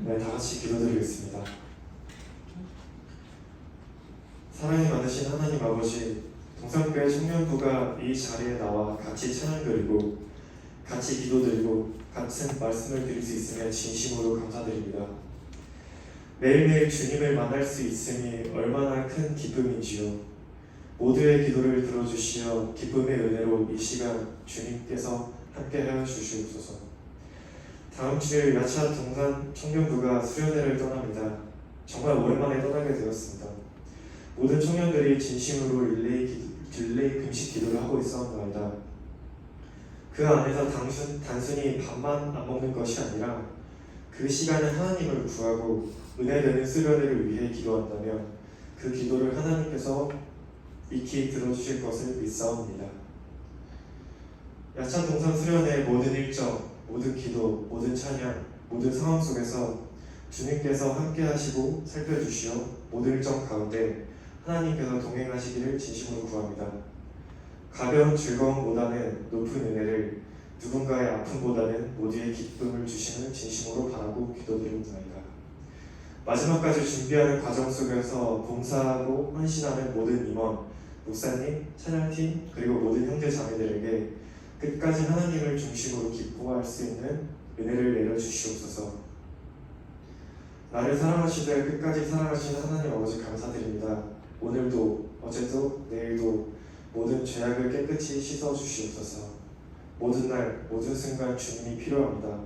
네, 다 같이 기도드리겠습니다. 사랑이 많으신 하나님 아버지, 동산교회 청년부가 이 자리에 나와 같이 찬양 드리고 같이 기도드리고 같은 말씀을 드릴 수 있으면 진심으로 감사드립니다. 매일매일 주님을 만날 수 있음이 얼마나 큰 기쁨인지요. 모두의 기도를 들어주시어 기쁨의 은혜로 이 시간 주님께서 함께하여 주시옵소서. 다음 주일 야차 동산 청년부가 수련회를 떠납니다. 정말 오랜만에 떠나게 되었습니다. 모든 청년들이 진심으로 릴레이 금식 기도를 하고 있었습니다. 그 안에서 단순히 밥만 안 먹는 것이 아니라 그 시간에 하나님을 구하고 은혜되는 수련회를 위해 기도한다면 그 기도를 하나님께서 익히 들어주실 것을 믿사옵니다. 야차 동산 수련회의 모든 일정, 모든 기도, 모든 찬양, 모든 상황 속에서 주님께서 함께 하시고 살펴주시어 모든 일정 가운데 하나님께서 동행하시기를 진심으로 구합니다. 가벼운 즐거움보다는 높은 은혜를, 누군가의 아픔보다는 모두의 기쁨을 주시는 진심으로 바라고 기도드립니다. 마지막까지 준비하는 과정 속에서 봉사하고 헌신하는 모든 임원, 목사님, 찬양팀, 그리고 모든 형제 자매들에게 끝까지 하나님을 중심으로 기뻐할 수 있는 은혜를 내려주시옵소서. 나를 사랑하시되 끝까지 사랑하시는 하나님 아버지 감사드립니다. 오늘도 어제도 내일도 모든 죄악을 깨끗이 씻어주시옵소서. 모든 날 모든 순간 주님이 필요합니다.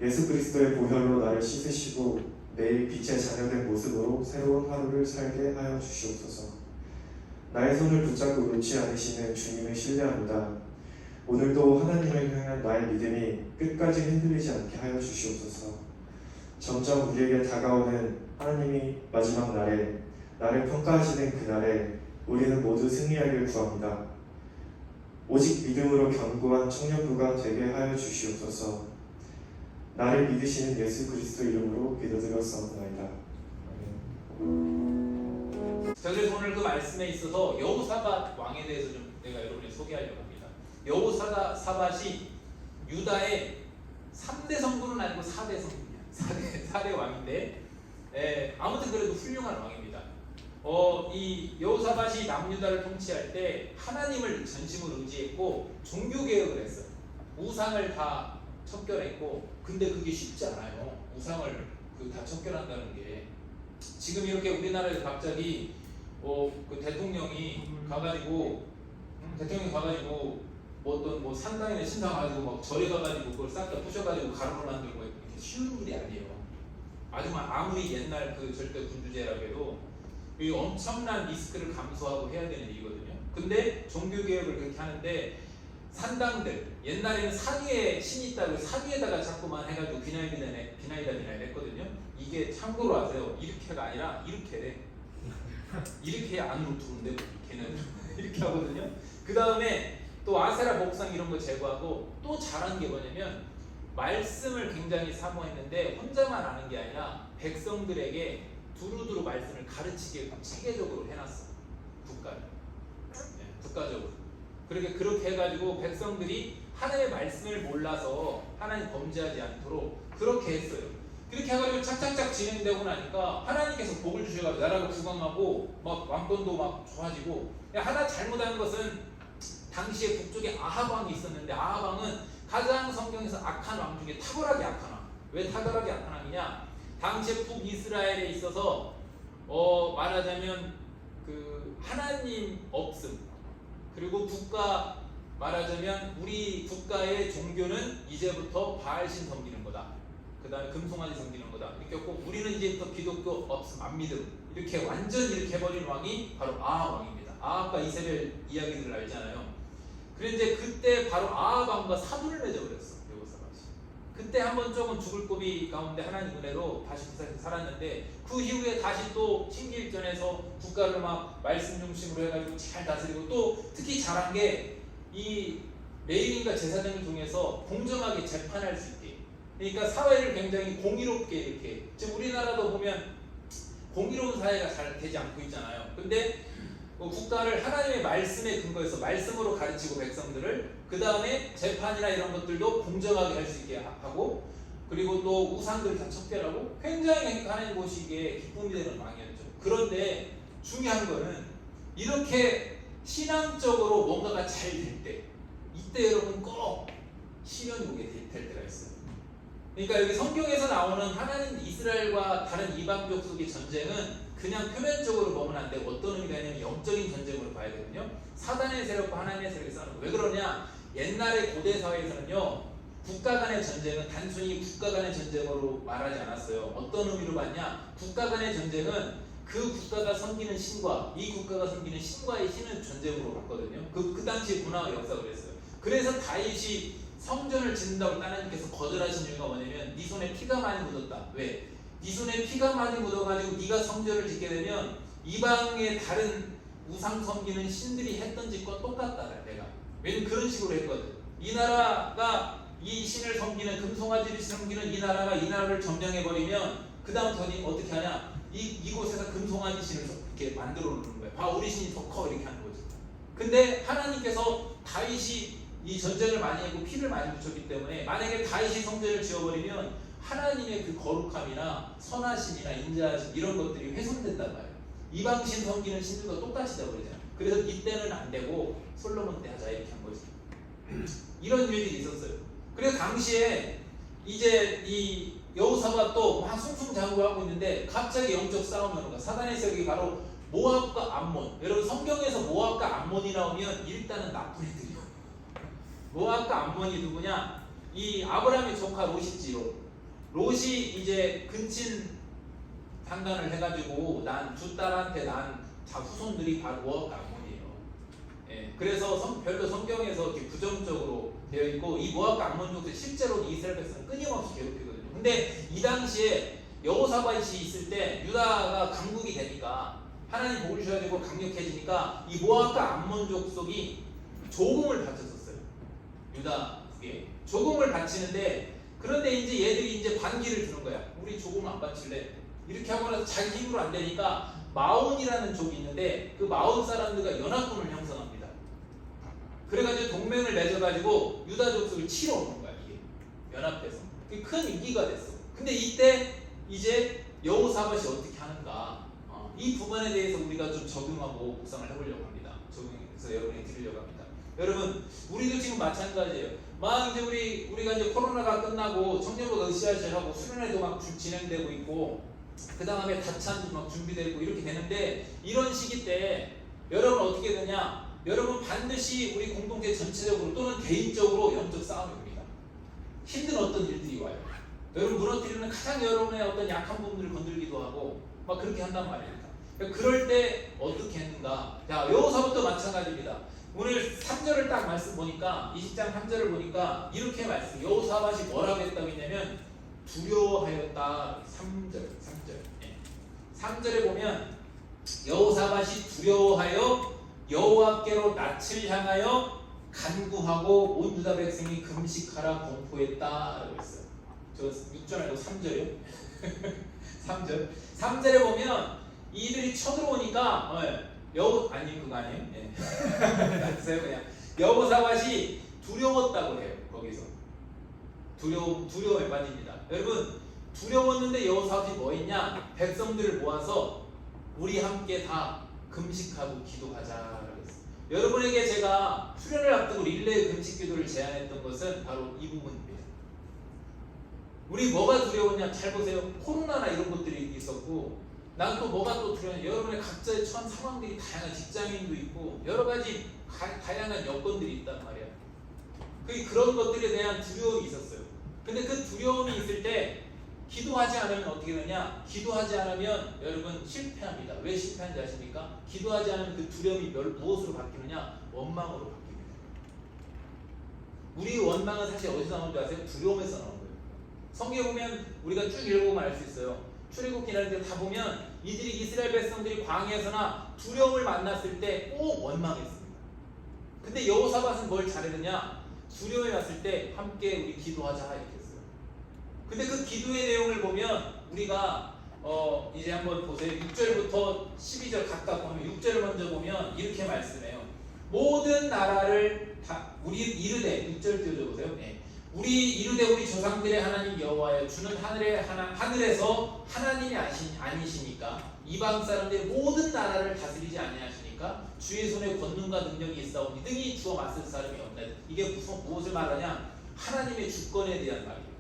예수 그리스도의 보혈로 나를 씻으시고 매일 빛의 자녀된 모습으로 새로운 하루를 살게 하여 주시옵소서. 나의 손을 붙잡고 놓지 않으시는 주님을 신뢰합니다. 오늘도 하나님을 향한 나의 믿음이 끝까지 흔들리지 않게 하여 주시옵소서. 점점 우리에게 다가오는 하나님이 마지막 날에 나를 평가하시는 그날에 우리는 모두 승리하기를 구합니다. 오직 믿음으로 견고한 청년부가 되게 하여 주시옵소서. 나를 믿으시는 예수 그리스도 이름으로 기도드렸사옵나이다. 그래서 오늘 그 말씀에 있어서 여호사밧 왕에 대해서 좀 내가 여러분에게 소개하려고 합니다. 여호사밧이 유다의 3대 성군은 아니고 4대 성군이야. 4대 왕인데 아무튼 그래도 훌륭한 왕입니다. 이 여호사밧이 남유다를 통치할 때 하나님을 전심으로 의지했고 종교개혁을 했어요. 우상을 다 척결했고, 근데 그게 쉽지 않아요. 우상을 다 척결한다는 게. 지금 이렇게 우리나라에서 갑자기 그 대통령이 가가지고 어떤 산당이나 신당 가지고 막 절에 가가지고 그걸 싹 다 부셔가지고 가루로 만들고 이렇게 쉬운 일이 아니에요. 아무리 옛날 그 절대 군주제라고 해도 이 엄청난 리스크를 감수하고 해야 되는 일이거든요. 근데 종교개혁을 그렇게 하는데 산당들, 옛날에는 산 위에 신이 있다고 산 위에다가 자꾸만 해가지고 비나이다 했거든요. 이게 참고로 아세요. 이렇게가 아니라 이렇게 돼. 이렇게 해야 안으로 들어온대. 걔는 이렇게 하거든요. 그 다음에 또 아세라 목상 이런 거 제거하고 또 잘한 게 뭐냐면 말씀을 굉장히 사모했는데 혼자만 아는 게 아니라 백성들에게 두루두루 말씀을 가르치게끔 체계적으로 해놨어. 국가적으로. 그렇게 해가지고 백성들이 하나님의 말씀을 몰라서 하나님 범죄하지 않도록 그렇게 했어요. 그렇게 해가지고 착착착 진행되고 나니까 하나님께서 복을 주셔가지고 나라가 부강하고 막 왕권도 막 좋아지고. 하나 잘못한 것은 당시에 북쪽에 아합 왕이 있었는데 아합 왕은 가장 성경에서 악한 왕 중에 탁월하게 악한 왕. 왜 탁월하게 악한 왕이냐? 당시에 북이스라엘에 있어서 말하자면 그 하나님 없음, 그리고 국가 말하자면 우리 국가의 종교는 이제부터 바알신 섬기는 거다. 그 다음에 금송아지 섬기는 거다. 이렇게 했고 우리는 이제부터 기독교 없음, 안 믿음, 이렇게 완전 이렇게 해버린 왕이 바로 아합 왕입니다. 아합과 이세벨 이야기들을 알잖아요. 그런데 그때 바로 아합 왕과 사돈을 맺어버렸어. 여호사밧이. 그때 한번 조금 죽을 고비 가운데 하나님 은혜로 다시 부산에서 살았는데 그 이후에 다시 또 신기일전에서 국가를 막 말씀 중심으로 해가지고 잘 다스리고 또 특히 잘한 게 이 레위인과 제사장을 통해서 공정하게 재판할 수 있게. 그러니까 사회를 굉장히 공의롭게 이렇게. 지금 우리나라도 보면 공의로운 사회가 잘 되지 않고 있잖아요. 근데 국가를 하나님의 말씀에 근거해서 말씀으로 가르치고 백성들을, 그 다음에 재판이나 이런 것들도 공정하게 할 수 있게 하고, 그 그리고 또 우상들 다 척결하고 굉장히 하나님 보시기에 기쁨이 되는 왕이었죠. 그런데 중요한 거는 이렇게 신앙적으로 뭔가가 잘 될 때, 이때 여러분 꼭 시련이 오게 될 때가 있어요. 그러니까 여기 성경에서 나오는 하나님 이스라엘과 다른 이방 족속의 전쟁은 그냥 표면적으로 보면 안 되고 어떤 의미가 있냐면 영적인 전쟁으로 봐야 되거든요. 사단의 세력과 하나님의 세력이 싸우는 거예요. 왜 그러냐? 옛날의 고대 사회에서는요, 국가 간의 전쟁은 단순히 국가 간의 전쟁으로 말하지 않았어요. 어떤 의미로 봤냐? 국가 간의 전쟁은 그 국가가 섬기는 신과 이 국가가 섬기는 신과의 신을 전쟁으로 봤거든요. 그 당시 문화와 역사가 그랬어요. 그래서 다윗이 성전을 짓는다고 하나님께서 거절하신 이유가 뭐냐면 네 손에 피가 많이 묻었다. 왜? 네 손에 피가 많이 묻어가지고 네가 성전을 짓게 되면 이방의 다른 우상 섬기는 신들이 했던 짓과 똑같다. 내가. 왜냐면 그런 식으로 했거든. 이 나라가 이 신을 섬기는 금송아지를 섬기는 이 나라가 이 나라를 점령해버리면 그 다음 더니 어떻게 하냐? 이곳에서 금송아지 신을 이렇게 만들어 놓는 거예요. 봐, 우리 신이 더 커 이렇게 하는 거지. 근데 하나님께서 다윗이 이 전쟁을 많이 했고 피를 많이 묻혔기 때문에 만약에 다윗이 성전을 지어버리면 하나님의 그 거룩함이나 선하심이나 인자하심 이런 것들이 훼손된단 말이에요. 이방신 섬기는 신들과 똑같이 되어버리잖아요. 그래서 이때는 안 되고 솔로몬 때 하자 이렇게 한 거지. 이런 일들이 있었어요. 그래서 당시에 이제 이 여호사밧도 막 숭숭장구를 하고 있는데 갑자기 영적 싸움이 오는 거야. 사단의 세력이 바로 모압과 암몬. 여러분 성경에서 모압과 암몬이 나오면 일단은 나쁜 애들이에요. 모압과 암몬이 누구냐? 이 아브라함의 조카 롯이지. 롯이 이제 근친 상간을 해가지고 난 두 딸한테 난 자 후손들이 바로 모압과 암몬이에요. 예, 그래서 별로 성경에서 이렇게 부정적으로 되어 있고 이 모압과 암몬족들 실제로 이스라엘 백성을 끊임없이 괴롭히거든요. 근데 이 당시에 여호사밧이 있을 때 유다가 강국이 되니까 하나님 복을 주셔야 되고 강력해지니까 이 모압과 암몬 족속이 조공을 바쳤었어요. 유다에 조공을 바치는데 그런데 이제 얘들이 이제 반기를 드는 거야. 우리 조공 안 바칠래? 이렇게 하고 나서 자기 힘으로 안 되니까 마온이라는 족이 있는데 그 마온 사람들과 연합군을 형성합니다. 그래가지고 동맹을 맺어가지고 유다 족속을 치러 오는 거야. 이게 연합돼서 그게 큰 위기가 됐어. 근데 이때 이제 여호사밧이 어떻게 하는가 이 부분에 대해서 우리가 좀 적용하고 묵상을 해보려고 합니다. 적용해서 여러분에게 드리려고 합니다. 여러분 우리도 지금 마찬가지예요. 막 이제 우리가 이제 코로나가 끝나고 청년부가 으쌰으쌰하고 수련회도 막 진행되고 있고 그 다음에 다찬도 막 준비되고 이렇게 되는데 이런 시기 때 여러분 어떻게 되냐? 여러분 반드시 우리 공동체 전체적으로 또는 개인적으로 영적 싸움이 옵니다. 힘든 어떤 일들이 와요. 여러분 무너뜨리는 가장 여러분의 어떤 약한 부분들을 건들기도 하고 막 그렇게 한단 말입니다. 그럴 때 어떻게 했는가? 자, 여호사밧도 마찬가지입니다. 오늘 3절을 딱 말씀 보니까 20장 3절을 보니까 이렇게 말씀 여호사밧이 뭐라고 했다고 했냐면 두려워하였다. 3절 3절에 보면 여호사밧이 두려워하여 여호와께로 낯을 향하여 간구하고 온 유다 백성이 금식하라 공포했다라고 했어요. 저 6절 말고 3절이요. 3절에 보면 이들이 쳐들어오니까 그거 아니에요. 놔두세요 그냥. 여호사밧이 두려웠다고 해요. 거기서 두려움에 빠집니다. 여러분 두려웠는데 여호사밧이 뭐 했냐? 백성들을 모아서 우리 함께 다 금식하고 기도하자라고 했어요. 여러분에게 제가 수련을 앞두고 릴레이 금식 기도를 제안했던 것은 바로 이 부분입니다. 우리 뭐가 두려웠냐? 잘 보세요. 코로나나 이런 것들이 있었고 난 또 뭐가 또 두려웠냐? 여러분의 각자의 처한 상황들이 다양한 직장인도 있고 여러 가지 다양한 여건들이 있단 말이야. 그런 것들에 대한 두려움이 있었어요. 근데 그 두려움이 있을 때 기도하지 않으면 어떻게 되냐? 기도하지 않으면 여러분 실패합니다. 왜 실패하는지 아십니까? 기도하지 않으면 그 두려움이 무엇으로 바뀌느냐? 원망으로 바뀝니다. 우리 원망은 사실 어디서 나오는 줄 아세요? 두려움에서 나오는 거예요. 성경에 보면 우리가 쭉 읽어보면 알 수 있어요. 출애굽기라는 데 다 보면 이들이 이스라엘 백성들이 광야에서나 두려움을 만났을 때 꼭 원망했습니다. 근데 여호사밧은 뭘 잘했느냐? 두려움이 왔을 때 함께 우리 기도하자 이렇게 했어요. 근데 그 기도의 내용을 보면 우리가 이제 한번 보세요. 6절부터 12절 각각 보면 6절을 먼저 보면 이렇게 말씀해요. 모든 나라를 다 우리 이르되 6절 띄워줘 보세요. 네. 우리 이르되 우리 조상들의 하나님 여호와여 주는 하늘에서 하나님이 아니시니까 이방 사람들의 모든 나라를 다스리지 아니하시니까 주의 손에 권능과 능력이 있사오니 등이 주어 맞설 사람이 없다. 이게 무엇을 말하냐? 하나님의 주권에 대한 말이에요.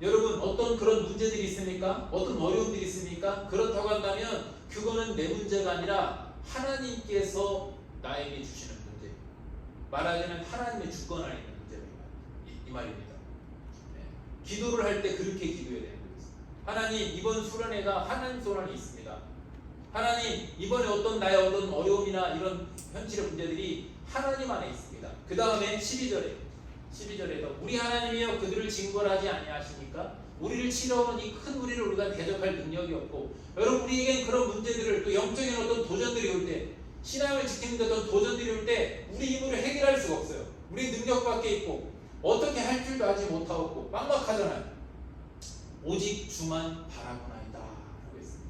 여러분 어떤 그런 문제들이 있습니까? 어떤 어려움들이 있습니까? 그렇다고 한다면 그거는 내 문제가 아니라 하나님께서 나에게 주시는 문제. 말하자면 하나님의 주권 안에 있는 문제입니다. 이 말입니다. 네. 기도를 할 때 그렇게 기도해야 되는 거예요. 하나님 이번 수련회가 하나님 손 안에 있습니다. 하나님 이번에 나의 어떤 어려움이나 이런 현실의 문제들이 하나님 안에 있습니다. 그 다음에 12절에도 우리 하나님이여 그들을 징벌하지 아니하십니까? 우리를 치러오는 이 큰 우리를 우리가 대적할 능력이 없고 여러분 우리에겐 그런 문제들을 또 영적인 어떤 도전들이 올 때 신앙을 지키는 데 어떤 도전들이 올 때 우리 힘으로 해결할 수가 없어요. 우리 능력 밖에 있고 어떻게 할 줄도 아직 못하고 막막하잖아요. 오직 주만 바라보나이다 라고 했습니다.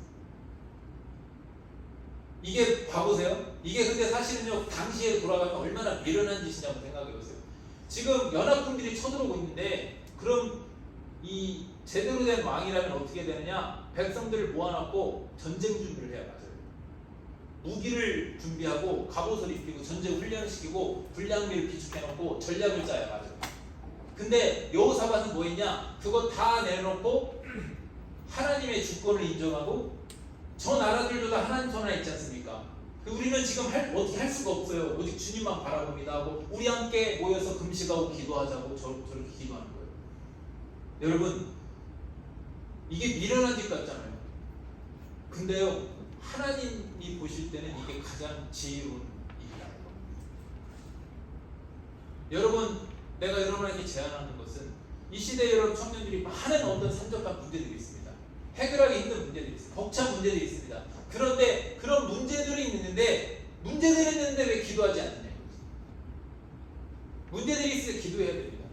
이게 봐보세요. 이게 근데 사실은요 당시에 돌아가면 얼마나 미련한 짓이냐고 생각해보세요. 지금 연합군들이 쳐들어오고 있는데 그럼 이 제대로 된 왕이라면 어떻게 되느냐? 백성들을 모아놓고 전쟁 준비를 해야 맞아요. 무기를 준비하고 갑옷을 입히고 전쟁 훈련을 시키고 불량미를 비축해놓고 전략을 짜야 맞아요. 근데 여호사밧은 뭐 했냐? 그거 다 내놓고 하나님의 주권을 인정하고 저 나라들도 다 하나님 손 안에 있지 않습니까? 우리는 지금 어떻게 할 수가 없어요. 오직 주님만 바라봅니다 하고 우리 함께 모여서 금식하고 기도하자고 저렇게 기도하는 거예요. 여러분 이게 미련한 짓 같잖아요. 근데요 하나님이 보실 때는 이게 가장 지혜로운 일이라는 겁니다. 여러분 내가 여러분에게 제안하는 것은 이 시대에 여러분 청년들이 많은 어떤 산적한 문제들이 있습니다. 해결하기 힘든 문제들이 있습니다. 벅찬 문제들이 있습니다. 그런데 그런 문제들이 있는데 왜 기도하지 않느냐? 문제들이 있을 때 기도해야 됩니다.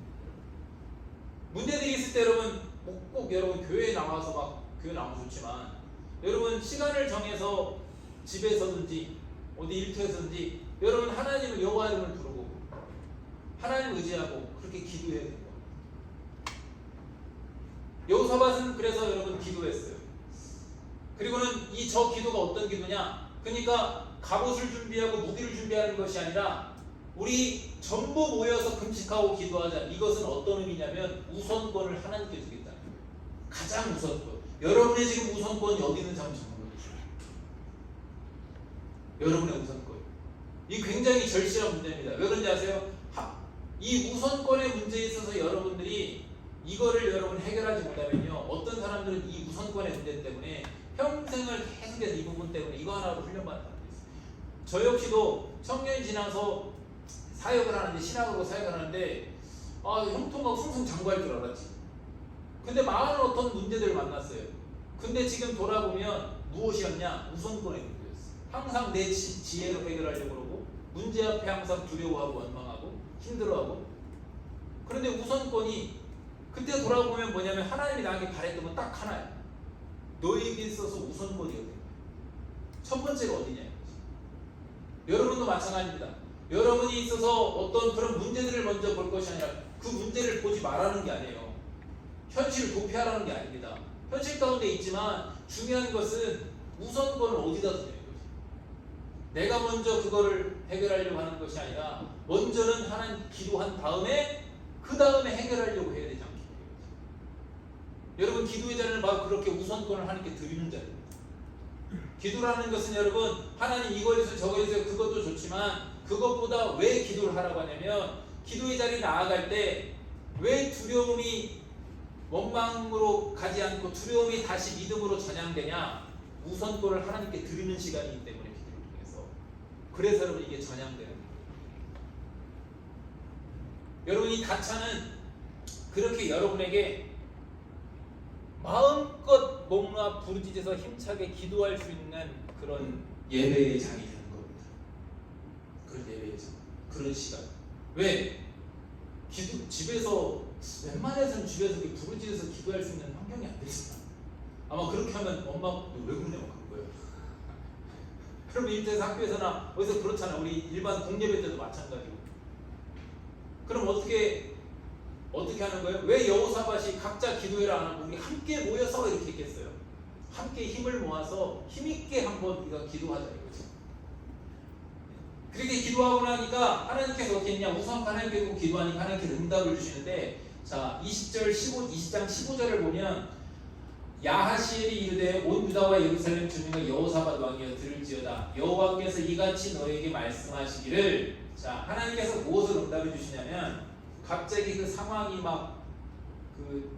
문제들이 있을 때 여러분 꼭 여러분 교회에 나와서 교회 나오면 좋지만 여러분 시간을 정해서 집에서든지 어디 일터에서든지 여러분 하나님을 여호와 이름을 부르고 하나님을 의지하고 그렇게 기도해야 됩니다. 여호사밧은 그래서 여러분 기도했어요. 그리고는 저 기도가 어떤 기도냐? 그러니까 갑옷을 준비하고 무기를 준비하는 것이 아니라 우리 전부 모여서 금식하고 기도하자. 이것은 어떤 의미냐면 우선권을 하나님께 주겠다는 거예요. 가장 우선권. 여러분의 지금 우선권이 어디 있는지 한번 정해보십시오. 여러분의 우선권. 이 굉장히 절실한 문제입니다. 왜 그런지 아세요? 이 우선권의 문제에 있어서 여러분들이 이거를 여러분 해결하지 못하면요 어떤 사람들은 이 우선권의 문제 때문에 평생을 계속해서 이 부분 때문에 이거 하나로 훈련받는 사람들이 있어요. 저 역시도 청년이 지나서 사역을 하는데 신학으로 사역을 하는데 형통하고 승승장구할 줄 알았지. 근데 많은 어떤 문제들을 만났어요. 근데 지금 돌아보면 무엇이었냐? 우선권의 문제였어요. 항상 내 지혜로 해결하려고 그러고 문제 앞에 항상 두려워하고 원망하고 힘들어하고. 그런데 우선권이 그때 돌아보면 뭐냐면 하나님이 나에게 바랬던 건 딱 하나예요. 너에게 있어서 우선권이거든요. 첫 번째가 어디냐? 여러분도 마찬가지입니다. 여러분이 있어서 어떤 그런 문제들을 먼저 볼 것이 아니라 그 문제를 보지 말라는 게 아니에요. 현실을 도피하라는 게 아닙니다. 현실 가운데 있지만 중요한 것은 우선권을 어디다 두냐는 거지. 내가 먼저 그거를 해결하려고 하는 것이 아니라 먼저는 하나님 기도한 다음에 그 다음에 해결하려고 해야 되지 않겠냐. 여러분 기도의 자리는 바로 그렇게 우선권을 하나님께 드리는 자리입니다. 기도라는 것은 여러분 하나님 이거 해주세요 저거 해주세요 그것도 좋지만 그것보다 왜 기도를 하라고 하냐면 기도의 자리에 나아갈 때 왜 두려움이 원망으로 가지 않고 두려움이 다시 믿음으로 전향되냐? 우선권을 하나님께 드리는 시간이기 때문에 기도를 통해서. 그래서 여러분 이게 전향되는 거예요. 여러분 이 다차는 그렇게 여러분에게 마음껏 목 놓아 부르짖어서 힘차게 기도할 수 있는 그런 예배의 장이 되는 겁니다. 그런 예배의 장, 그런 시간. 왜? 집에서 웬만해서는 집에서 부르짖어서 기도할 수 있는 환경이 안 되잖아. 아마 그렇게 하면 엄마 왜 그러냐고 그런 거예요. 그럼 일터에서 학교에서나 어디서 그렇잖아. 우리 일반 공예배 때도 마찬가지고. 그럼 어떻게 어떻게 하는 거예요? 왜 여호사밧이 각자 기도회를 안 하고 우리 함께 모여서 이렇게 했겠어요? 함께 힘을 모아서 힘있게 한번 우리가 기도하자 이거죠. 그렇게 기도하고 나니까 하나님께서 어떻게 했냐? 우선 하나님께 기도하니까 하나님께서 응답을 주시는데, 자 20장 15절을 보면 야하시엘이 이르되 온 유다와 예루살렘 주민과 여호사밧 왕이여 들을지어다. 여호와께서 이같이 너에게 말씀하시기를, 자 하나님께서 무엇을 응답해 주시냐면 갑자기 그 상황이 막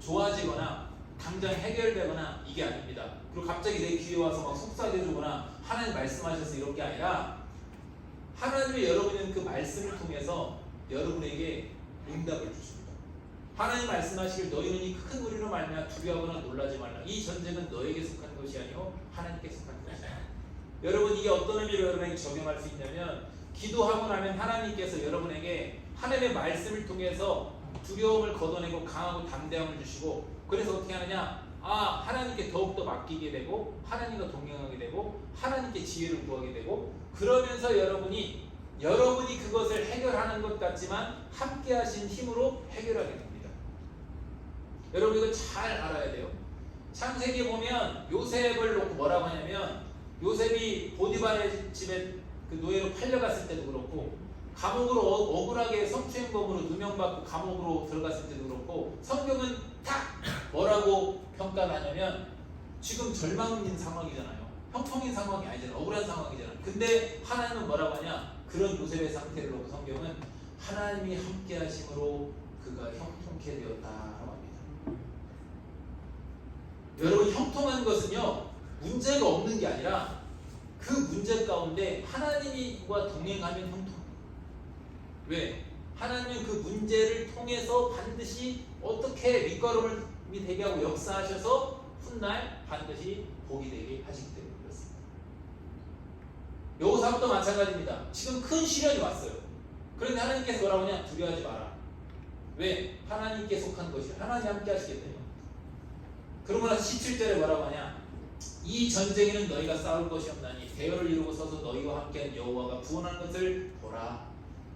좋아지거나 당장 해결되거나 이게 아닙니다. 그리고 갑자기 내 귀에 와서 막 속삭여 주거나 하나님 말씀하셔서 이런 게 아니라 하나님이 여러분은 그 말씀을 통해서 여러분에게 응답을 주십니다. 하나님 말씀하시길 너희는 이 큰 무리로 말미암아 두려워하거나 놀라지 말라. 이 전쟁은 너에게 속한 것이 아니요 하나님께 속한 것이다. 여러분 이게 어떤 의미로 여러분에게 적용할 수 있냐면, 기도하고 나면 하나님께서 여러분에게 하나님의 말씀을 통해서 두려움을 걷어내고 강하고 담대함을 주시고, 그래서 어떻게 하느냐? 하나님께 더욱더 맡기게 되고 하나님과 동행하게 되고 하나님께 지혜를 구하게 되고, 그러면서 여러분이 그것을 해결하는 것 같지만 함께 하신 힘으로 해결하게 됩니다. 여러분 이거 잘 알아야 돼요. 창세기 보면 요셉을 놓고 뭐라고 하냐면, 요셉이 보디발의 집에 그 노예로 팔려갔을 때도 그렇고, 감옥으로 억울하게 성추행범으로 누명받고 감옥으로 들어갔을 때도 그렇고, 성경은 딱 뭐라고 평가를 하냐면 지금 절망인 상황이잖아요. 형통인 상황이 아니잖아요. 억울한 상황이잖아요. 근데 하나님은 뭐라고 하냐? 그런 요셉의 상태를 놓고 성경은 하나님이 함께 하심으로 그가 형통케 되었다라고 합니다. 여러분 형통한 것은요 문제가 없는 게 아니라 그 문제 가운데 하나님과 동행하면 형통합니다. 왜? 하나님은 그 문제를 통해서 반드시 어떻게 밑거름이 되게 하고 역사하셔서 훗날 반드시 복이 되게 하시기 때문에 그렇습니다. 여호사밧도 마찬가지입니다. 지금 큰 시련이 왔어요. 그런데 하나님께서 뭐라고 하냐? 두려워하지 마라. 왜? 하나님께 속한 것이 하나님 함께 하시겠대요. 그러고 나서 17절에 뭐라고 하냐? 이 전쟁에는 너희가 싸울 것이 없나니 대열을 이루고 서서 너희와 함께한 여호와가 구원하는 것을 보라.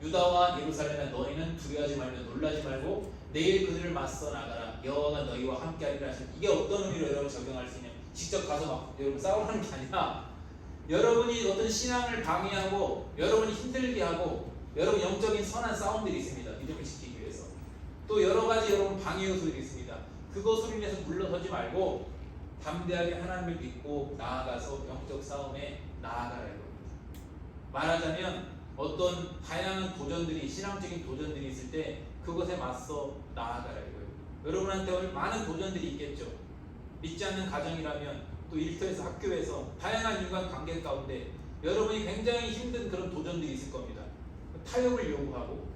유다와 예루살렘에 너희는 두려워하지 말며 놀라지 말고 내일 그들을 맞서 나가라. 여호와가 너희와 함께하리라 하시니, 이게 어떤 의미로 여러분 적용할 수 있냐면, 직접 가서 막 여러분 싸우라는 게 아니라 여러분이 어떤 신앙을 방해하고 여러분이 힘들게 하고 여러분 영적인 선한 싸움들이 있습니다. 믿음을 지키기 위해서. 또 여러 가지 여러분 방해 요소들이 있습니다. 그것으로 인해서 물러서지 말고 담대하게 하나님을 믿고 나아가서 영적 싸움에 나아가라 이겁니다. 말하자면 어떤 다양한 도전들이, 신앙적인 도전들이 있을 때 그것에 맞서 나아가라 이거예요. 여러분한테 오늘 많은 도전들이 있겠죠. 믿지 않는 가정이라면, 또 일터에서, 학교에서, 다양한 인간관계 가운데 여러분이 굉장히 힘든 그런 도전들이 있을 겁니다. 타협을 요구하고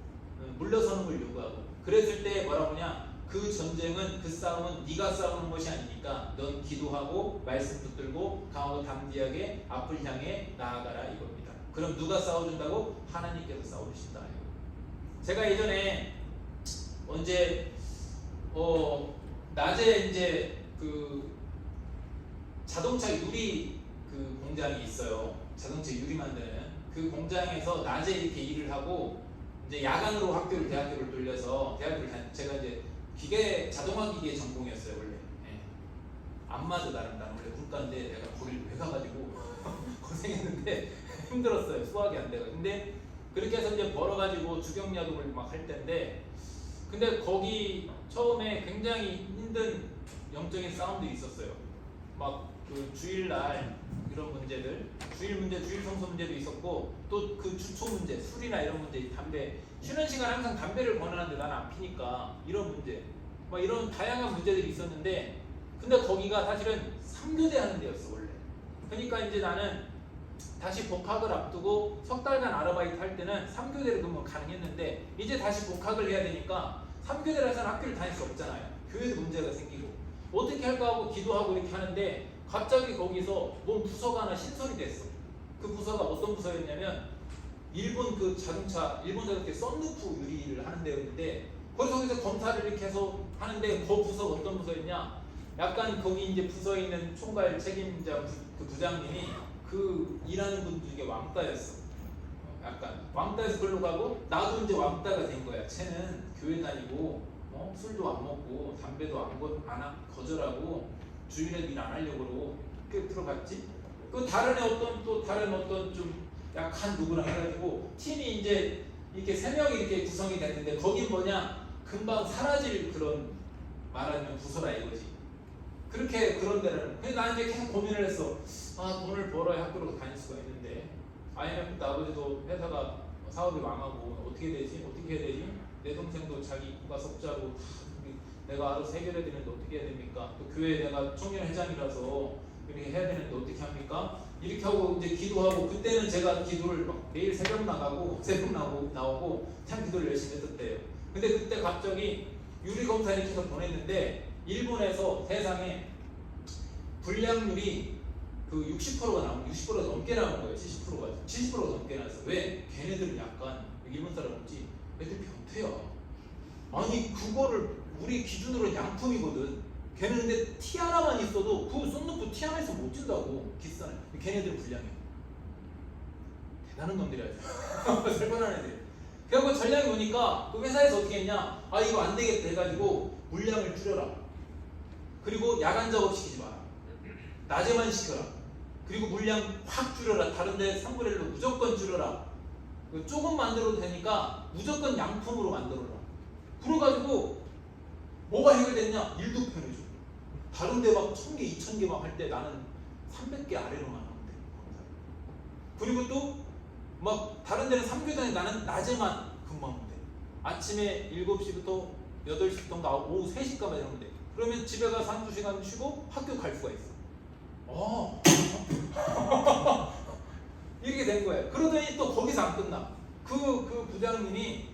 물러서는 걸 요구하고, 그랬을 때 뭐라고 하냐? 그 전쟁은, 그 싸움은 네가 싸우는 것이 아니니까 넌 기도하고 말씀 붙들고 강하고 담대하게 앞을 향해 나아가라 이겁니다. 그럼 누가 싸워준다고? 하나님께서 싸워주신다. 제가 예전에 언제 낮에 이제 그 자동차 유리 그 공장이 있어요. 자동차 유리 만드는 그 공장에서 낮에 이렇게 일을 하고 이제 야간으로 대학교를 돌려서 제가 이제 자동화 기계 전공이었어요 원래. 예. 안 맞아 나는 원래 문과인데 내가 거기를 왜 가가지고 고생했는데 힘들었어요. 수학이 안 되고. 근데 그렇게 해서 이제 벌어가지고 주경야독을 막 할 때인데, 근데 거기 처음에 굉장히 힘든 영적인 싸움들이 있었어요. 막 그 주일날 이런 문제들, 주일 청소 문제도 있었고, 또 그 주초 문제, 술이나 이런 문제, 담배, 쉬는 시간 항상 담배를 권하는데 나는 안 피니까 이런 문제, 막 이런 다양한 문제들이 있었는데, 근데 거기가 사실은 3교대 하는 데였어 원래. 그러니까 이제 나는 다시 복학을 앞두고 석 달간 아르바이트 할 때는 3교대를 그러면 가능했는데, 이제 다시 복학을 해야 되니까 3교대를 해서는 학교를 다닐 수 없잖아요. 교회도 문제가 생기고 어떻게 할까 하고 기도하고 이렇게 하는데, 갑자기 거기서 뭔 부서가 하나 신설이 됐어. 그 부서가 어떤 부서였냐면 일본 자동차 썬루프 유리를 하는 데였는데, 거기서 검사를 이렇게 해서 하는데, 그 부서가 어떤 부서였냐? 약간 거기 이제 부서에 있는 총괄 책임자 그 부장님이 그 일하는 분들 중에 왕따였어. 약간 왕따에서 글로 가고, 나도 이제 왕따가 된 거야. 쟤는 교회 다니고 술도 안 먹고 담배도 거절하고 주일에 일 안 하려고 그러고 그 들어갔지. 그 다른 어떤 좀 약한 누구랑 해가지고 팀이 이제 이렇게 3명이 이렇게 구성이 됐는데 거긴 뭐냐 금방 사라질 그런 말하면 부서라 이거지. 그렇게 그런 데는. 근데 나 이제 계속 고민을 했어. 돈을 벌어야 학교로 다닐 수가 있는데 IMF 아버지도 회사가 사업이 망하고 어떻게 되지? 어떻게 해야 되지? 내 동생도 자기 국가 석자고 내가 알아서 해결해야 되는데 어떻게 해야 됩니까? 또 교회 내가 청년회장이라서 이렇게 해야 되는데 어떻게 합니까? 이렇게 하고 이제 기도하고 그때는 제가 기도를 막 매일 새벽 나오고 참 기도를 열심히 했었대요. 근데 그때 갑자기 유리검사 이렇게 해서 보냈는데 일본에서 세상에 불량률이 그 60%가 나오면 60%가 넘게 나온 거예요. 70%가 넘게 나왔어. 왜? 걔네들은 약간 일본 사람인지 애들 변태야. 아니 그거를 우리 기준으로 양품이거든. 걔는 근데 티 하나만 있어도 그 썬루프 티 하나 있으면 못 준다고. 비싸네. 걔네들은 불량해. 대단한 놈들이야. 살벌한 애들. 그래갖고 전략이 오니까 그 회사에서 어떻게 했냐, 이거 안 되겠다 해가지고 물량을 줄여라. 그리고 야간 작업시키지 마라. 낮에만 시켜라. 그리고 물량 확 줄여라. 다른데 3분의 1로 무조건 줄여라. 조금 만들어도 되니까 무조건 양품으로 만들어라. 그래가지고 뭐가 해결됐냐? 일도 편해져. 다른데 막 1000개, 2000개 막 할 때 나는 300개 아래로만 하면 돼. 그리고 또 막 다른 데는 3교단에 나는 낮에만 근무하면 돼. 아침에 7시부터 8시부터 오후 3시까지 하면 돼. 그러면 집에 가서 1-2시간 쉬고 학교 갈 수가 있어. 이렇게 된 거예요. 그러더니 또 거기서 안 끝나. 그 부장님이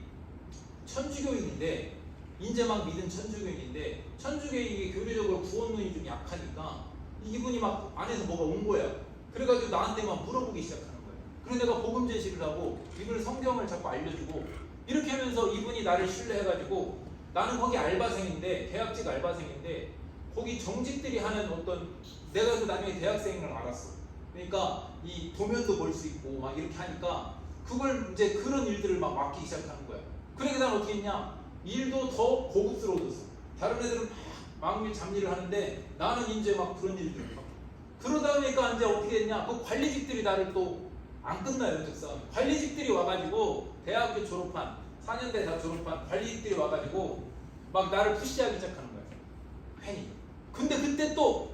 천주교인인데 이제 막 믿은 천주교인인데 천주교인이 교리적으로 구원론이 좀 약하니까 이분이 막 안에서 뭐가 온 거야. 그래가지고 나한테 막 물어보기 시작하는 거야. 그래서 내가 복음 제시를 하고 이분을 성경을 자꾸 알려주고 이렇게 하면서 이분이 나를 신뢰해가지고 나는 거기 알바생인데 계약직 알바생인데 거기 정직들이 하는 어떤 내가 그 나중에 대학생인 걸 알았어. 그러니까 이 도면도 볼 수 있고 막 이렇게 하니까 그걸 이제 그런 일들을 막 맡기 시작하는 거야. 그러니까 난 어떻게 했냐? 일도 더 고급스러워졌어. 다른 애들은 막 막일 잡일을 하는데 나는 이제 막 그런 일들을 막. 그러다 보니까 이제 어떻게 했냐? 그 관리직들이 나를 또 안 끝나요, 연적 싸움. 관리직들이 와가지고 대학교 졸업한 4년대 다 졸업한 관리직들이 와가지고 막 나를 푸시하기 시작하는 거야. 괜히. 근데 그때 또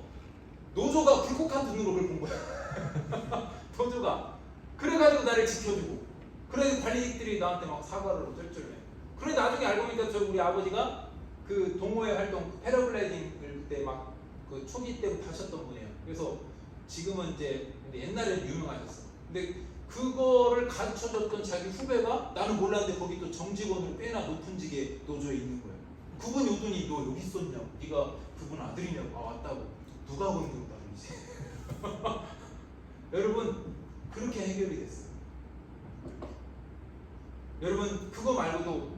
노조가 굴곡한 눈으로 그걸 본 거야. 노조가. 그래가지고 나를 지켜주고. 그래서 관리직들이 나한테 막 사과를 쩔쩔해. 그래 나중에 알고 보니까 저 우리 아버지가 그 동호회 활동 패러글라이딩을 그때 막 그 초기 때부터 하셨던 분이에요. 그래서 지금은 이제 근데 옛날에는 유명하셨어. 근데 그거를 가르쳐줬던 자기 후배가 나는 몰랐는데 거기 또 정직원으로 꽤나 높은 직에 노조에 있는 거야. 그분이 오더니 너 여기 있었냐고. 네가 그분 아들이냐고. 왔다고. 누가 건드렸다 그러지. 여러분 그렇게 해결이 됐어요. 여러분 그거 말고도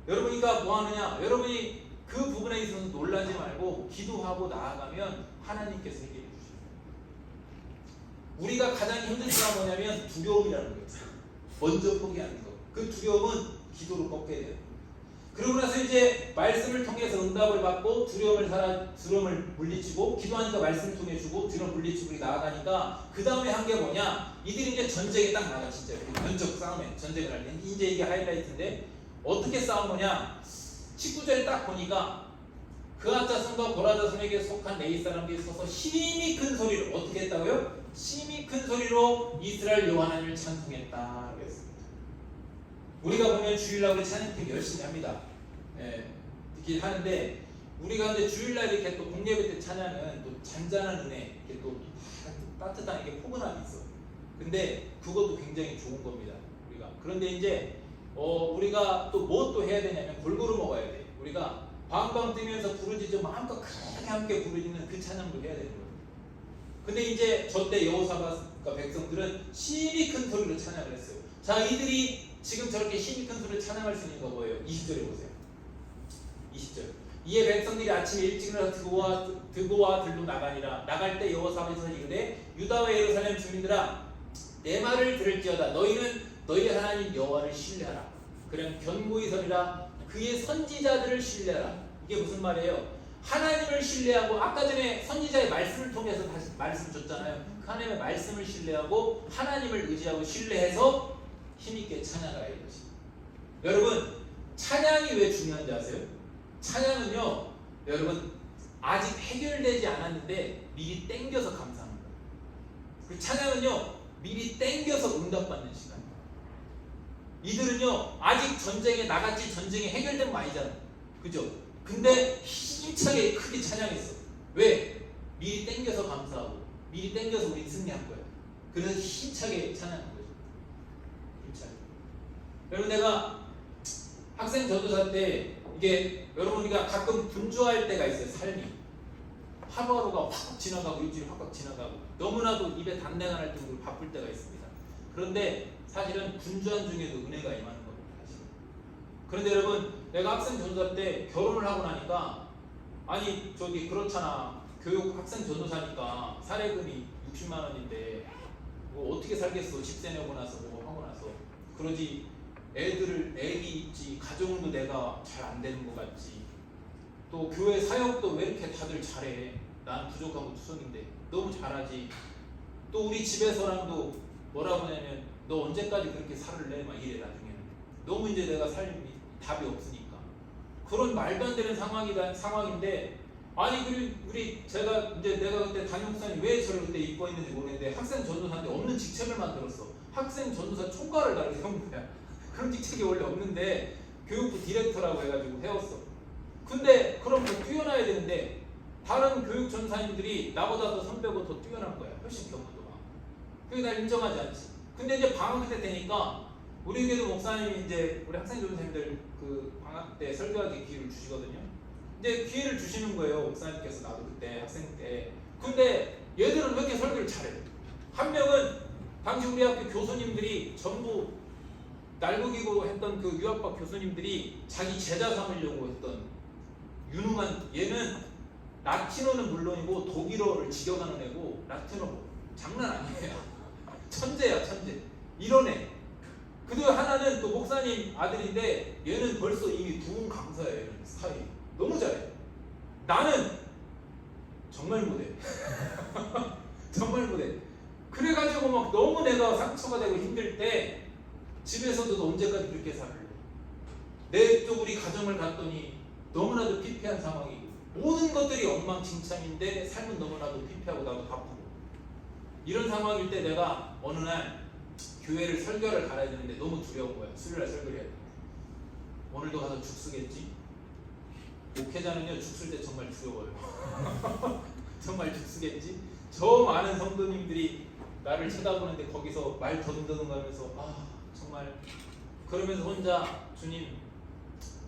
여러분이가 뭐 하느냐? 여러분이 그 부분에 있어서 놀라지 말고 기도하고 나아가면 하나님께서 해결해 주십니다. 우리가 가장 힘든 게 뭐냐면 두려움이라는 거예요. 먼저 포기하는 거. 그 두려움은 기도로 꺾여야 돼요. 그러고 나서 이제 말씀을 통해서 응답을 받고 두려움을 물리치고 기도하니까 말씀을 통해 주고 두려움 물리치고 나아가니까 그 다음에 한 게 뭐냐? 이들이 이제 전쟁에 딱 나가 진짜 면적 싸움에 전쟁을 할 때 이제 이게 하이라이트인데 어떻게 싸우느냐? 19절에 딱 보니까 그앗자손과 고라자손에게 속한 레위 사람들이 서서 심히 큰 소리로 어떻게 했다고요? 심히 큰 소리로 이스라엘 여호와 하나님을 찬송했다 그랬습니다. 우리가 보면 주일날 우리 찬양 되게 열심히 합니다. 이렇게 하는데 우리가 근데 주일날 이렇게 또 공예배 때 찬양은 또 잔잔한 은혜 이렇게 또 따뜻한 이게 포근함이 있어. 근데 그것도 굉장히 좋은 겁니다. 우리가 그런데 이제 우리가 또 뭐 또 해야 되냐면 골고루 먹어야 돼. 우리가 방방 뛰면서 부르짖어 마음껏 크게 함께 부르짖는 그 찬양도 해야 되는 거예요. 근데 이제 저때 여호사밧과 백성들은 심히 큰 소리로 찬양을 했어요. 자, 이들이 지금 저렇게 힘이 큰 소리를 찬양할 수 있는 거 뭐예요? 20절에 보세요. 20절. 이에 백성들이 아침에 일찍 일어나서 드고와 들로 나가니라. 나갈 때 여호사밧에서 이르되 유다와 예루살렘 주민들아 내 말을 들을지어다. 너희는 너희 하나님 여호와를 신뢰하라. 그냥 견고히 서리라. 그의 선지자들을 신뢰하라. 이게 무슨 말이에요? 하나님을 신뢰하고 아까 전에 선지자의 말씀을 통해서 다시 말씀을 줬잖아요. 그 하나님의 말씀을 신뢰하고 하나님을 의지하고 신뢰해서 힘있게 찬양하라 이것이. 여러분 찬양이 왜 중요한지 아세요? 찬양은요 여러분 아직 해결되지 않았는데 미리 땡겨서 감사하는 거예요. 그 찬양은요 미리 땡겨서 응답받는 시간이에요. 이들은요 아직 전쟁에 나갔지 전쟁이 해결된 거 아니잖아. 그죠? 근데 힘차게 크게 찬양했어. 왜? 미리 땡겨서 감사하고 미리 땡겨서 우리 승리한 거야. 그래서 힘차게 찬양한 거죠. 힘차게. 여러분 내가 학생 전도사 때 이게 여러분 우리가 가끔 분주할 때가 있어요. 삶이 하루하루가 확 지나가고 일주일이 확 지나가고 너무나도 입에 단내가 날 정도로 바쁠 때가 있습니다. 그런데 사실은 분주한 중에도 은혜가 임하는 겁니다. 사실. 그런데 여러분 내가 학생 전도사 때 결혼을 하고 나니까 아니 저기 그렇잖아. 교육 학생 전도사니까 사례금이 60만 원인데 뭐 어떻게 살겠어. 집세 내고 나서 뭐 하고 나서 그러지. 애기 있지 가정도 내가 잘 안 되는 것 같지. 또 교회 사역도 왜 이렇게 다들 잘해. 난 부족한 거 투성인데 너무 잘하지. 또 우리 집에서랑도 뭐라고 하냐면 너 언제까지 그렇게 살을래? 막 이래 나중에는. 너무 이제 내가 삶이 답이 없으니까. 그런 말도 안 되는 상황인데 아니 우리 제가 이제 내가 그때 담임 목사님 왜 저를 그때 이뻐했는지 모르겠는데 학생 전도사인데 없는 직책을 만들었어. 학생 전도사 총괄을 나를 세운 거야. 그런 직책이 원래 없는데 교육부 디렉터라고 해가지고 세웠어. 근데 그럼 더 뛰어나야 되는데 다른 교육 전사님들이 나보다 더 선배고 더 뛰어난 거야. 훨씬 경험도 많고. 그게 날 인정하지 않지. 근데 이제 방학 때 되니까 우리 교회도 목사님이 이제 우리 학생 전사님들 그 방학 때 설교하기 기회를 주시거든요. 이제 기회를 주시는 거예요. 목사님께서 나도 그때 학생 때. 근데 얘들은 왜 이렇게 설교를 잘해? 한 명은 당시 우리 학교 교수님들이 전부 날고기고 했던 그 유학파 교수님들이 자기 제자 삼으려고 했던 유능한 얘는 라틴어는 물론이고 독일어를 직역하는 애고 라틴어 장난 아니에요. 천재야 천재. 이런 애. 그리고 하나는 또 목사님 아들인데 얘는 벌써 이미 부흥 강사예요. 이런 스타일이. 너무 잘해. 나는 정말 못해. 정말 못해. 그래가지고 막 너무 내가 상처가 되고 힘들 때 집에서도 너 언제까지 그렇게 살래? 내 또 우리 가정을 갔더니 너무나도 피폐한 상황이고 모든 것들이 엉망진창인데 삶은 너무나도 피폐하고 나도 바쁘고 이런 상황일 때 내가 어느 날 교회를 설교를 갈아야 되는데 너무 두려운 거야. 수요일날 설교를 해야 돼. 오늘도 가서 죽 쓰겠지? 목회자는요 죽 쓸 때 정말 두려워요. 정말 죽 쓰겠지? 저 많은 성도님들이 나를 쳐다보는데 거기서 말 더듬더듬 하면서 정말 그러면서 혼자 주님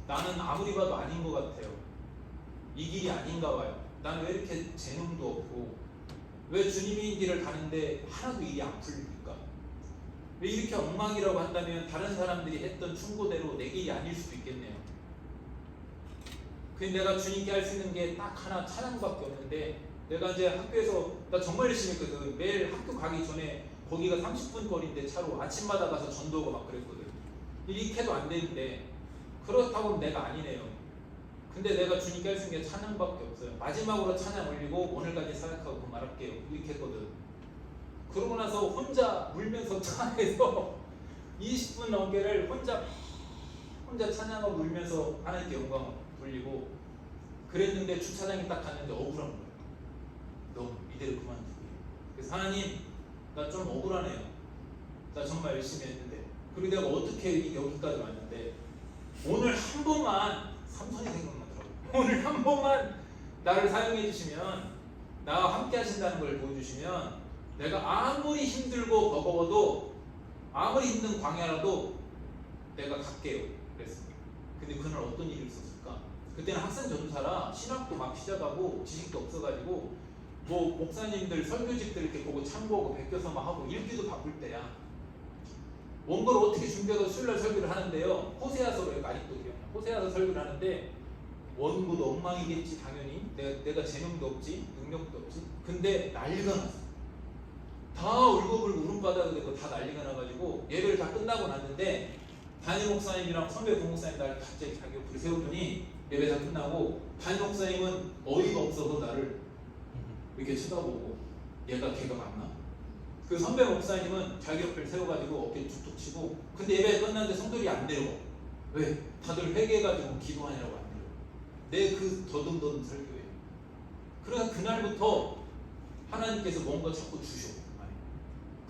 나는 아무리 봐도 아닌 것 같아요. 이 길이 아닌가 봐요. 나는 왜 이렇게 재능도 없고 왜 주님이 길을 가는데 하나도 일이 안 풀립니까? 왜 이렇게 엉망이라고 한다면 다른 사람들이 했던 충고대로 내 길이 아닐 수도 있겠네요. 근데 내가 주님께 할 수 있는 게 딱 하나 찬양밖에 없는데 내가 이제 학교에서 나 정말 열심히 했거든. 매일 학교 가기 전에 거기가 30분 거리인데 차로 아침마다 가서 전도하고 막 그랬거든. 이렇게 해도 안 되는데 그렇다고 내가 아니네요. 근데 내가 주님께 할 수 있는 게 찬양밖에 없어요. 마지막으로 찬양 올리고 오늘까지 사역하고 그 말할게요. 이렇게 했거든. 그러고 나서 혼자 울면서 차에서 20분 넘게를 혼자 찬양하고 울면서 하나님께 영광을 돌리고 그랬는데 주차장에 딱 갔는데 억울한 거예요. 너 이대로 그만두게. 그래서 하나님 나 좀 억울하네요. 나 정말 열심히 했는데 그리고 내가 어떻게 여기까지 왔는데 오늘 한 번만 삼손이 생각나더라고요. 오늘 한 번만 나를 사용해 주시면 나와 함께 하신다는 걸 보여주시면 내가 아무리 힘들고 버거워도 아무리 힘든 광야라도 내가 갈게요. 그랬습니다. 근데 그날 어떤 일이 있었을까? 그때는 학생 전도사라 신학도 막 시작하고 지식도 없어가지고 뭐 목사님들 설교집들 이렇게 보고 참고하고 베껴서 막 하고 읽기도 바쁠 때야. 원고를 어떻게 준비해서 수요일날 설교를 하는데요. 호세아서로 아직도 기억나. 호세아서 설교를 하는데 원고도 엉망이겠지 당연히. 내가 재능도 없지 능력도 없지. 근데 난리가 났어. 다 울고불고 울음바다가 되고 다 난리가 나가지고 예배를 다 끝나고 났는데 담임 목사님이랑 선배 부목사님 날 갑자기 자기 옆으로 세우더니 예배가 끝나고 담임 목사님은 어이가 없어서 나를 이렇게 쳐다보고 얘가 걔가 맞나? 그 선배 목사님은 자기 옆을 세워가지고 어깨 툭툭 치고 근데 예배가 끝났는데 성도들이 안 내려와. 왜? 다들 회개해가지고 기도하느라고 안 내려와. 내 그 더듬더듬 설교예요. 그러니까 그날부터 하나님께서 뭔가 자꾸 주셔.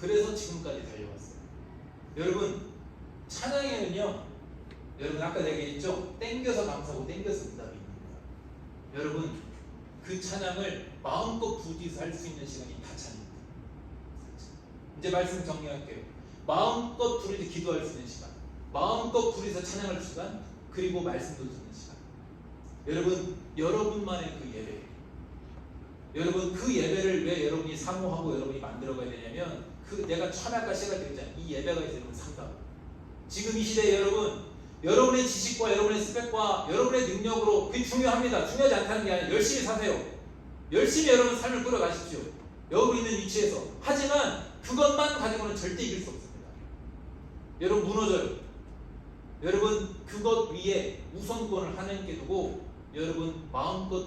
그래서 지금까지 달려왔어요. 여러분 찬양에는요, 여러분 아까 내가 얘기했죠? 땡겨서 감사하고 땡겨서 응답이 있습니다. 여러분 그 찬양을 마음껏 부디서 할 수 있는 시간이 다찬입니다. 이제 말씀 정리할게요. 마음껏 부르짖어 기도할 수 있는 시간, 마음껏 부르짖어 찬양할 시간, 그리고 말씀도 듣는 시간. 여러분 여러분만의 그 예배, 여러분 그 예배를 왜 여러분이 사모하고 여러분이 만들어가야 되냐면 그 내가 천하가 시가 되잖아요. 이 예배가 이제 여러분 상담. 지금 이 시대에 여러분의 지식과 여러분의 스펙과 여러분의 능력으로 그게 중요합니다. 중요하지 않다는 게 아니라 열심히 사세요. 열심히 여러분 삶을 끌어가십시오. 여러분 있는 위치에서. 하지만 그것만 가지고는 절대 이길 수 없습니다. 여러분 무너져요. 여러분 그것 위에 우선권을 하나님께 두고 여러분 마음껏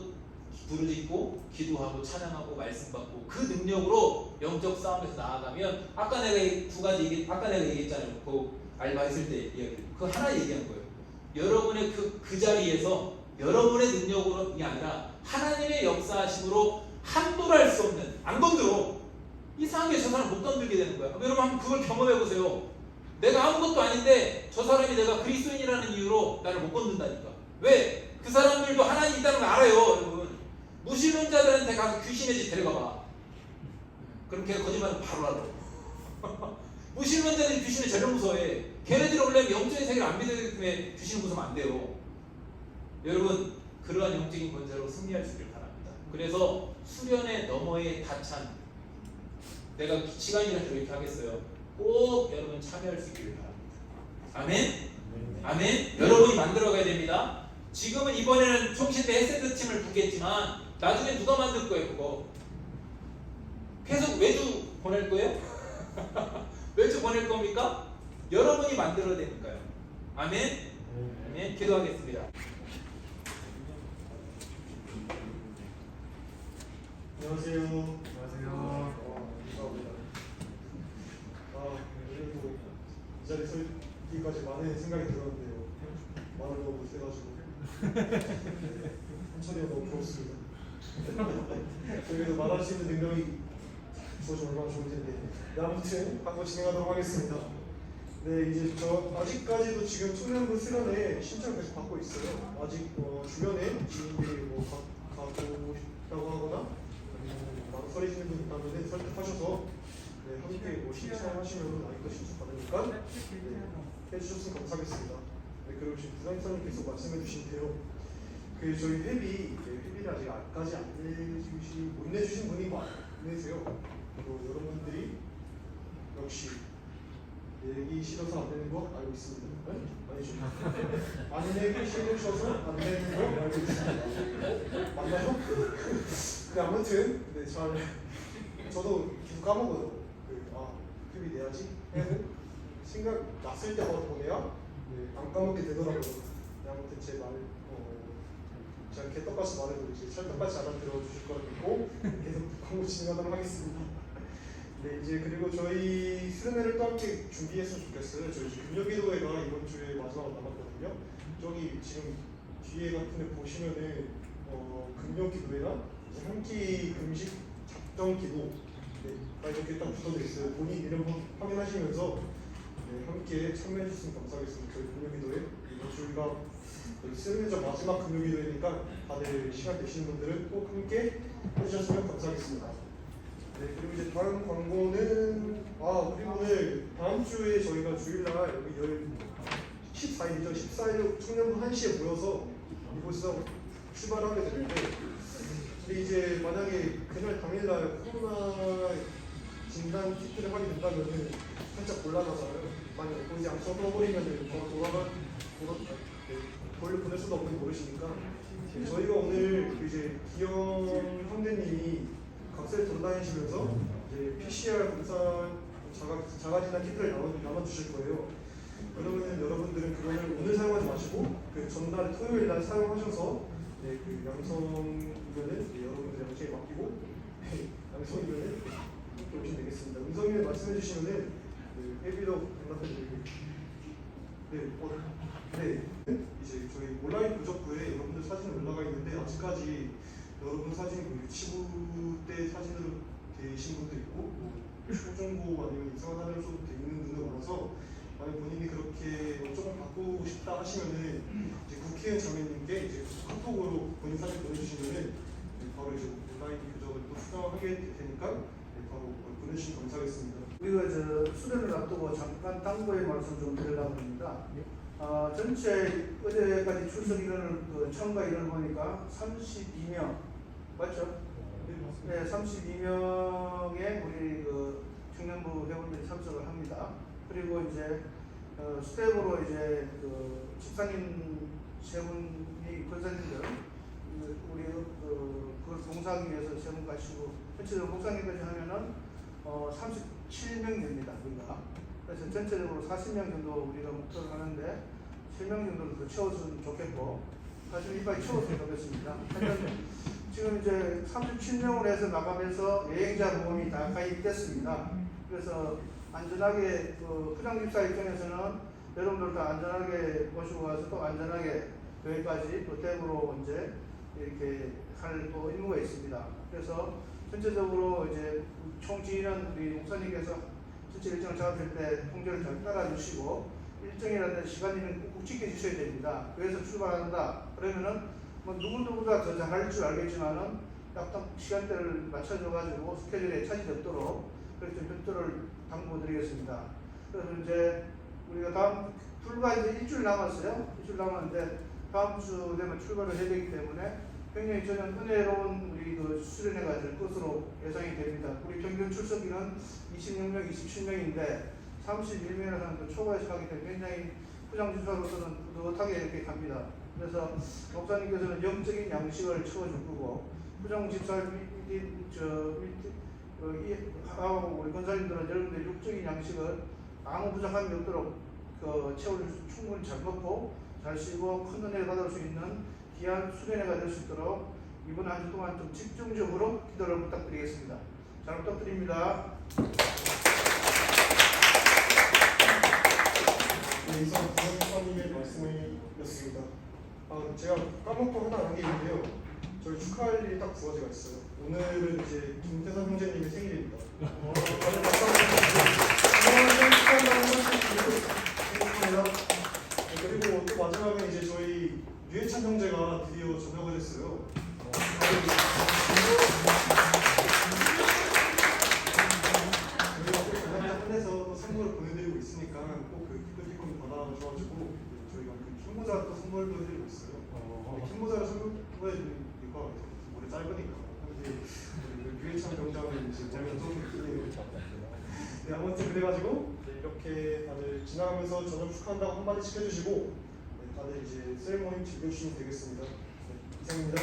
부르짖고 기도하고 찬양하고 말씀 받고 그 능력으로 영적 싸움에서 나아가면 아까 내가 얘기했잖아요. 그 알바했을 때 이야기. 그 하나 얘기한 거예요. 여러분의 그 자리에서 여러분의 능력으로이 아니라 하나님의 역사하심으로 함부로할 수 없는, 안 건드려. 이상하게 저 사람 못 건들게 되는 거야. 여러분 한번 그걸 경험해 보세요. 내가 아무것도 아닌데 저 사람이 내가 그리스도인이라는 이유로 나를 못 건든다니까. 왜? 그 사람들도 하나님 있다는 걸 알아요, 여러분. 무신론자들한테 가서 귀신의 집 데려가봐. 그럼 걔가 거짓말은 바로 알아. 무신론자들이 귀신을 제일 무서워해. 걔네들이 원래 영적인 세계를 안 믿기 때문에 귀신을 무서우면 안 돼요. 여러분 그러한 영적인 권세로 승리할 수 있기를 바랍니다. 그래서 수련의 너머의 다찬, 내가 시간이라도 이렇게 하겠어요. 꼭 여러분 참여할 수 있기를 바랍니다. 아멘? 아멘? 여러분이 만들어가야 됩니다. 지금은 이번에는 총신 때 헤세드 팀을 부르겠지만 나중에 누가 만들 거예요? 그거 계속 외주 보낼 거예요? 외주 보낼 겁니까? 여러분이 만들어야 되니까요. 아멘? 아멘? 기도하겠습니다. 안녕하세요. 안녕하세요. 감사합니다. 그래도 이 자리에 서 있기까지 많은 생각이 들었는데요. 말을 너무 못해가지고 한철이가 너무 부럽습니다. 그래도 말할 수 있는 능력이 주어지면 얼마나 좋을 텐데. 네, 아무튼 한번 진행하도록 하겠습니다. 네, 이제 저 아직까지도 지금 청년부 수련회 신청을 계속 받고 있어요. 아직 주변에 지인들이 뭐 가고 싶다고 하거나 망설이시는 분 있다면 설득하셔서 네, 함께 뭐 신청하시면 아직도 신청 받으니까 네, 해주셨으면 감사하겠습니다. 네, 그리고 지금 부장님께서 말씀해주신데요. 그 저희 회비를 아직까지 못 내주신 분이 안 내세요. 또 여러분들이 역시 내기 싫어서 안 되는 거 알고 있습니다. 네? 아니죠? 안 내기 싫으셔서 안 되는 거 알고 있습니다. 맞나요? 네, 아무튼 네, 저도 계속 까먹어요. 회비 내야지 해도 생각 났을 때 보내야 안 까먹게 되더라고요. 네, 아무튼 제 말 제가 개떡같이 말해도 이제 철떡같이 알아들어주실 거라 믿고 계속 광고 진행하도록 하겠습니다. 네, 이제 그리고 저희 수련회를 또 함께 준비했으면 좋겠어요. 저희 금요기도회가 이번 주에 마지막으로 남았거든요. 저기 지금 뒤에 같은 데 보시면은 금요기도회랑 한끼 금식 작정기도 이렇게 딱 붙어져 있어요. 본인 이름 확인하시면서 함께 참여해 주시면 감사하겠습니다. 저희 금요기도회 이번 주가 수련회장 마지막 금요기도회니까 다들 시간 되시는 분들은 꼭 함께 해주셨으면 감사하겠습니다. 네, 그리고 이제 다음 광고는 그리고 오늘 다음 주에 저희가 주일날 여기 14일이죠. 14일 청년부 1시에 모여서 이곳에서 출발을 하게 되는데 근데 이제 만약에 그날 당일날 코로나 진단 키트를 하게 된다면은 살짝 곤란하잖아요. 만약에 보이지 않고 떠버리면은 돌려 보낼 수도 없는지 모르시니까 저희가 오늘 이제 기영 형제님이 각세를 돌아다니시면서 이제 PCR 검사 자가진단 키트를 나눠주실 거예요. 그러면 여러분들은 그거를 오늘 사용하지 마시고 그 전날 토요일 날 사용하셔서 네, 그 양성이면은 네, 여러분들 양성에 맡기고 양성이면은 이렇게 오시면 되겠습니다. 음성이면 말씀해 주시면은 그 회비도 연락드리고 네, 이제 저희 온라인 부적부에 여러분들 사진이 올라가 있는데 아직까지 여러분 사진이 뭐 유치부 때 사진으로 되신 분도 있고 뭐 초중고 아니면 이상한 하늘로도 돼 있는 분도 많아서 만약 본인이 그렇게 뭐 조금 바꾸고 싶다 하시면은 이제 국회의원 자매님께 이제 카톡으로 본인 사진 보내주시면은 바로 이제 온라인 교적을 또 수정하게 될 테니까 바로 보내주시면 감사하겠습니다. 우리가 저 수련을 앞두고 잠깐 당부의 말씀 좀 드리려고 합니다. 전체 어제까지 출석 인원을 그 참가 인원을 보니까 32명 맞죠? 네, 32명의 우리 그 청년부 회원들이 참석을 합니다. 그리고 이제 스텝으로 이제 그 집사님 세 분이 권사님들 우리 그걸 봉사하기 위해서 세 분 가시고 전체적으로 목사님까지 하면은 37명 됩니다. 우리가 그래서 전체적으로 40명 정도 우리가 목표를 하는데 3명 정도를 더 채웠으면 좋겠고 사실 이빨 채웠으면 좋겠습니다. 지금 이제 37명으로 해서 나가면서 여행자 보험이 다 가입됐습니다. 그래서 안전하게 그 부장집사 입장에서는 여러분들 다 안전하게 모시고 와서 또 안전하게 여기까지 호텔으로 이제 이렇게 할 또 의무가 있습니다. 그래서 전체적으로 이제 총지는 우리 목사님께서 전체 일정을 잡으실 때 통제를 잘 따라주시고 일정이라든지 시간이면 꼭 지켜주셔야 됩니다. 그래서 출발한다 그러면은 뭐 누구보다 더 잘할 줄 알겠지만은 딱 시간대를 맞춰줘가지고 스케줄에 차질이 없도록 그렇게 좀 협조를 당부드리겠습니다. 그래서 이제 우리가 다음 불과 이제 일주일 남았어요. 일주일 남았는데 다음 주 되면 출발을 해야 되기 때문에 굉장히 저는 은혜로운 우리 그 수련회가 될 것으로 예상이 됩니다. 우리 평균 출석기는 26명, 27명인데 31명이라는 그 초과해서 하기 때문에 굉장히 부장집사로서는 뿌듯하게 이렇게 갑니다. 그래서 목사님께서는 영적인 양식을 채워줄 거고 부장집사 하고 우리 권사님들은 여러분들 육적인 양식을 아무 부족함이 없도록 채울 수 충분히 잘 먹고 잘 쉬고 큰 은혜를 받을 수 있는 귀한 수련회가 될 수 있도록 이번 한 주 동안 좀 집중적으로 기도를 부탁드리겠습니다. 잘 부탁드립니다. 네, 이상 부장님의 말씀이었습니다. 제가 까먹고 하나 안 게 있는데요. 저희 축하할 일이 딱 두 가지가 있어요. 오늘은 이제 김태선 형제님의 생일입니다. 다들 박수 한번 주세요. 축하한다는 말씀 드리겠습니다. 그리고 또 마지막에 이제 저희 유해찬 형제가 드디어 전역을 했어요. 저희가 또 전역을 끝내서 또 선물을 보내드리고 있으니까 꼭 그 기프티콘 받아가셔가지고 저희가 그 킹모자 또 선물도 해드리고 있어요. 킹모자를 선물해드리니까 오래 짧으니까 근데 유해찬 병장은 이제 보면 좀 느끼네요. 네, 아무튼 그래가지고 이렇게 다들 지나가면서 저녁 축하한다고 한마디씩 해주시고 다들 이제 세레모니 즐겨주시면 되겠습니다. 네, 이상입니다.